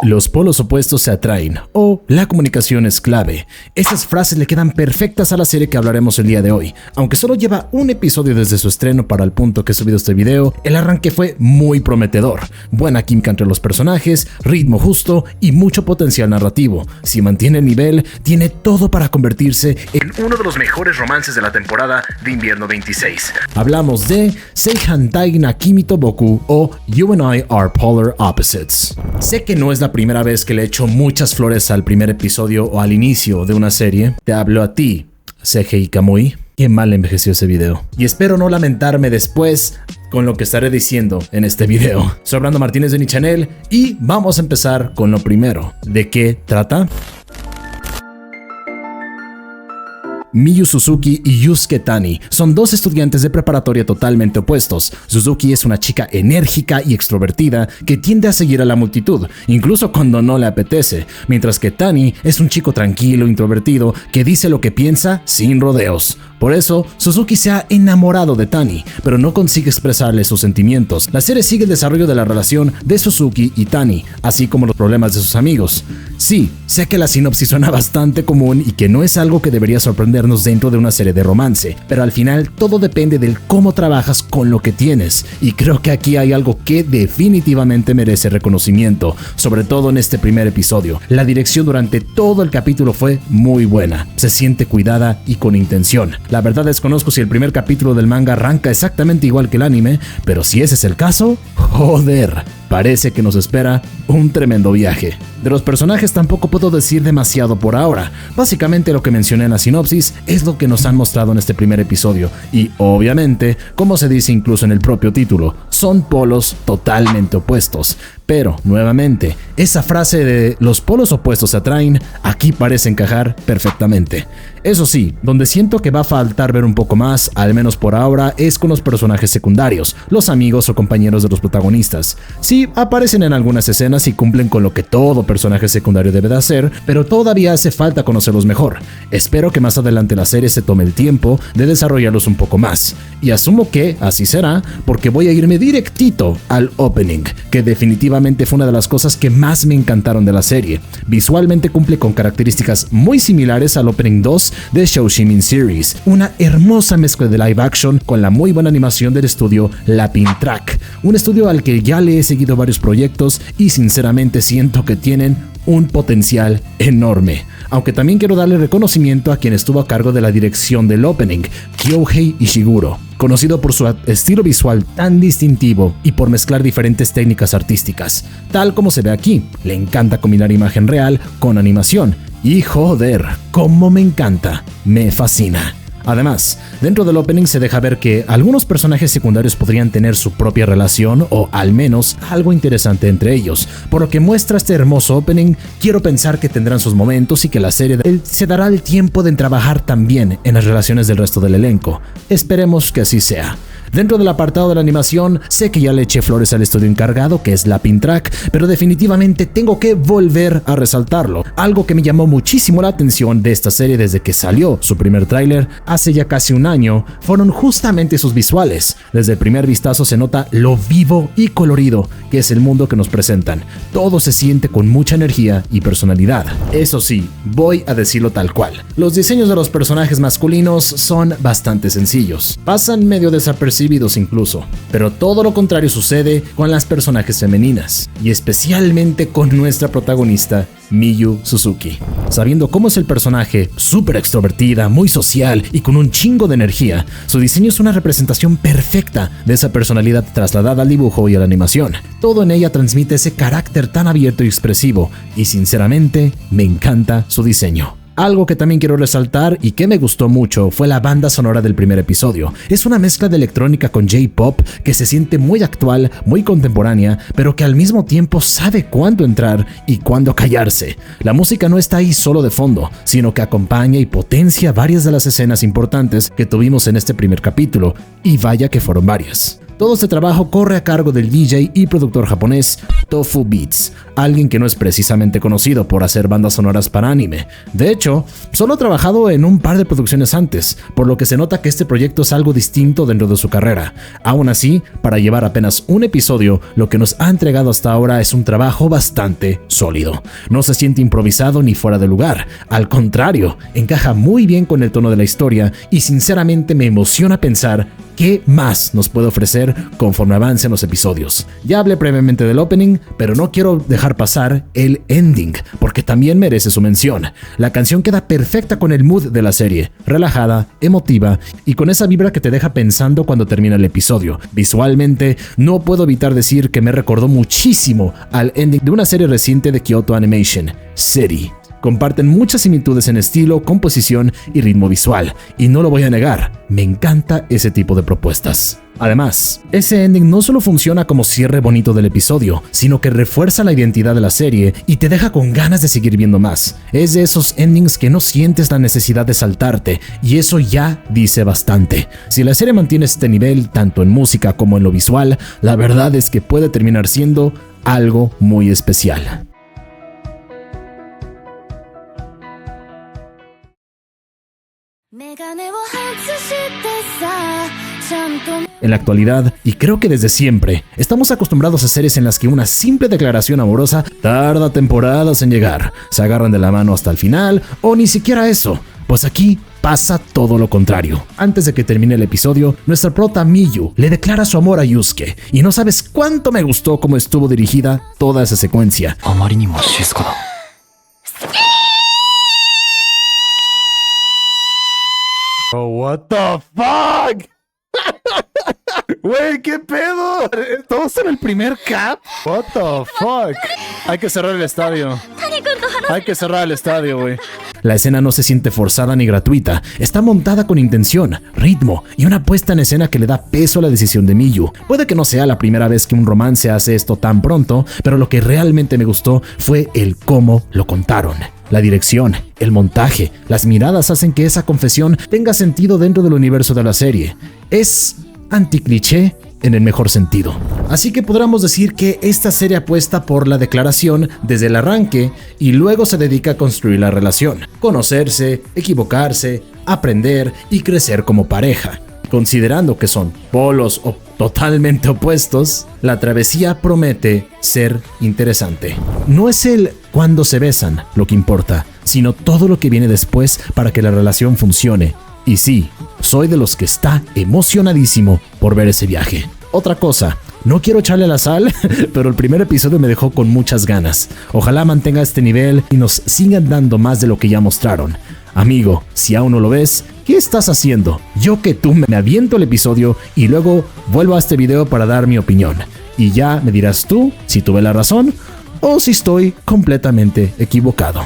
Los polos opuestos se atraen, o la comunicación es clave. Esas frases le quedan perfectas a la serie que hablaremos el día de hoy. Aunque solo lleva un episodio desde su estreno para el punto que he subido este video, el arranque fue muy prometedor. Buena química entre los personajes, ritmo justo y mucho potencial narrativo. Si mantiene el nivel, tiene todo para convertirse en uno de los mejores romances de la temporada de invierno 26. Hablamos de Seihantai na Kimi to Boku o You and I Are Polar Opposites. Sé que no es la primera vez que le echo muchas flores al primer episodio o al inicio de una serie. Te hablo a ti, Seiji Kamui. Qué mal envejeció ese video. Y espero no lamentarme después con lo que estaré diciendo en este video. Soy Brando Martínez de Nichanel y vamos a empezar con lo primero. ¿De qué trata? Miyu Suzuki y Yusuke Tani son dos estudiantes de preparatoria totalmente opuestos. Suzuki es una chica enérgica y extrovertida que tiende a seguir a la multitud, incluso cuando no le apetece, mientras que Tani es un chico tranquilo, introvertido, que dice lo que piensa sin rodeos. Por eso, Suzuki se ha enamorado de Tani, pero no consigue expresarle sus sentimientos. La serie sigue el desarrollo de la relación de Suzuki y Tani, así como los problemas de sus amigos. Sí, sé que la sinopsis suena bastante común y que no es algo que debería sorprendernos dentro de una serie de romance, pero al final todo depende del cómo trabajas con lo que tienes, y creo que aquí hay algo que definitivamente merece reconocimiento, sobre todo en este primer episodio. La dirección durante todo el capítulo fue muy buena, se siente cuidada y con intención. La verdad desconozco si el primer capítulo del manga arranca exactamente igual que el anime, pero si ese es el caso, joder, parece que nos espera un tremendo viaje. De los personajes tampoco puedo decir demasiado por ahora. Básicamente lo que mencioné en la sinopsis es lo que nos han mostrado en este primer episodio y obviamente, como se dice incluso en el propio título, son polos totalmente opuestos. Pero, nuevamente, esa frase de los polos opuestos se atraen, aquí parece encajar perfectamente. Eso sí, donde siento que va a faltar ver un poco más, al menos por ahora, es con los personajes secundarios, los amigos o compañeros de los protagonistas. Sí, aparecen en algunas escenas y cumplen con lo que todo personaje secundario debe de hacer, pero todavía hace falta conocerlos mejor. Espero que más adelante la serie se tome el tiempo de desarrollarlos un poco más. Y asumo que así será, porque voy a irme directito al opening, que definitivamente fue una de las cosas que más me encantaron de la serie. Visualmente cumple con características muy similares al opening 2 de Shoushoumin Series, una hermosa mezcla de live action con la muy buena animación del estudio Lapintrack, un estudio al que ya le he seguido varios proyectos y sinceramente siento que tienen un potencial enorme. Aunque también quiero darle reconocimiento a quien estuvo a cargo de la dirección del opening, Kyohei Ishiguro, conocido por su estilo visual tan distintivo y por mezclar diferentes técnicas artísticas. Tal como se ve aquí, le encanta combinar imagen real con animación. Y joder, cómo me encanta, me fascina. Además, dentro del opening se deja ver que algunos personajes secundarios podrían tener su propia relación o al menos algo interesante entre ellos. Por lo que muestra este hermoso opening, quiero pensar que tendrán sus momentos y que la serie se dará el tiempo de trabajar también en las relaciones del resto del elenco. Esperemos que así sea. Dentro del apartado de la animación, sé que ya le eché flores al estudio encargado, que es Lapintrack, pero definitivamente tengo que volver a resaltarlo. Algo que me llamó muchísimo la atención de esta serie desde que salió su primer tráiler hace ya casi un año, fueron justamente sus visuales. Desde el primer vistazo se nota lo vivo y colorido que es el mundo que nos presentan. Todo se siente con mucha energía y personalidad. Eso sí, voy a decirlo tal cual. Los diseños de los personajes masculinos son bastante sencillos. Pasan medio desapercibidos incluso, pero todo lo contrario sucede con las personajes femeninas, y especialmente con nuestra protagonista, Miyu Suzuki. Sabiendo cómo es el personaje, súper extrovertida, muy social y con un chingo de energía, su diseño es una representación perfecta de esa personalidad trasladada al dibujo y a la animación. Todo en ella transmite ese carácter tan abierto y expresivo, y sinceramente me encanta su diseño. Algo que también quiero resaltar y que me gustó mucho fue la banda sonora del primer episodio. Es una mezcla de electrónica con J-pop que se siente muy actual, muy contemporánea, pero que al mismo tiempo sabe cuándo entrar y cuándo callarse. La música no está ahí solo de fondo, sino que acompaña y potencia varias de las escenas importantes que tuvimos en este primer capítulo, y vaya que fueron varias. Todo este trabajo corre a cargo del DJ y productor japonés Tofu Beats, alguien que no es precisamente conocido por hacer bandas sonoras para anime. De hecho, solo ha trabajado en un par de producciones antes, por lo que se nota que este proyecto es algo distinto dentro de su carrera. Aún así, para llevar apenas un episodio, lo que nos ha entregado hasta ahora es un trabajo bastante sólido. No se siente improvisado ni fuera de lugar, al contrario, encaja muy bien con el tono de la historia y sinceramente me emociona pensar qué más nos puede ofrecer conforme avancen los episodios. Ya hablé previamente del opening, pero no quiero dejar pasar el ending, porque también merece su mención. La canción queda perfecta con el mood de la serie, relajada, emotiva y con esa vibra que te deja pensando cuando termina el episodio. Visualmente, no puedo evitar decir que me recordó muchísimo al ending de una serie reciente de Kyoto Animation, City. Comparten muchas similitudes en estilo, composición y ritmo visual, y no lo voy a negar, me encanta ese tipo de propuestas. Además, ese ending no solo funciona como cierre bonito del episodio, sino que refuerza la identidad de la serie y te deja con ganas de seguir viendo más. Es de esos endings que no sientes la necesidad de saltarte, y eso ya dice bastante. Si la serie mantiene este nivel, tanto en música como en lo visual, la verdad es que puede terminar siendo algo muy especial. En la actualidad, y creo que desde siempre, estamos acostumbrados a series en las que una simple declaración amorosa tarda temporadas en llegar, se agarran de la mano hasta el final, o ni siquiera eso, pues aquí pasa todo lo contrario. Antes de que termine el episodio, nuestra prota Miyu le declara su amor a Yusuke, y no sabes cuánto me gustó cómo estuvo dirigida toda esa secuencia. Oh, what the fuck? Wey, ¿qué pedo? ¿Todos en el primer cap? What the fuck? Hay que cerrar el estadio. Hay que cerrar el estadio, güey. La escena no se siente forzada ni gratuita. Está montada con intención, ritmo y una puesta en escena que le da peso a la decisión de Miyu. Puede que no sea la primera vez que un romance hace esto tan pronto, pero lo que realmente me gustó fue el cómo lo contaron. La dirección, el montaje, las miradas hacen que esa confesión tenga sentido dentro del universo de la serie. Es anticliché en el mejor sentido. Así que podríamos decir que esta serie apuesta por la declaración desde el arranque y luego se dedica a construir la relación, conocerse, equivocarse, aprender y crecer como pareja. Considerando que son polos totalmente opuestos, la travesía promete ser interesante. No es el cuando se besan lo que importa, sino todo lo que viene después para que la relación funcione. Y sí, soy de los que está emocionadísimo por ver ese viaje. Otra cosa, no quiero echarle la sal, pero el primer episodio me dejó con muchas ganas. Ojalá mantenga este nivel y nos sigan dando más de lo que ya mostraron. Amigo, si aún no lo ves, ¿qué estás haciendo? Yo que tú me aviento el episodio y luego vuelvo a este video para dar mi opinión. Y ya me dirás tú si tuve la razón o si estoy completamente equivocado.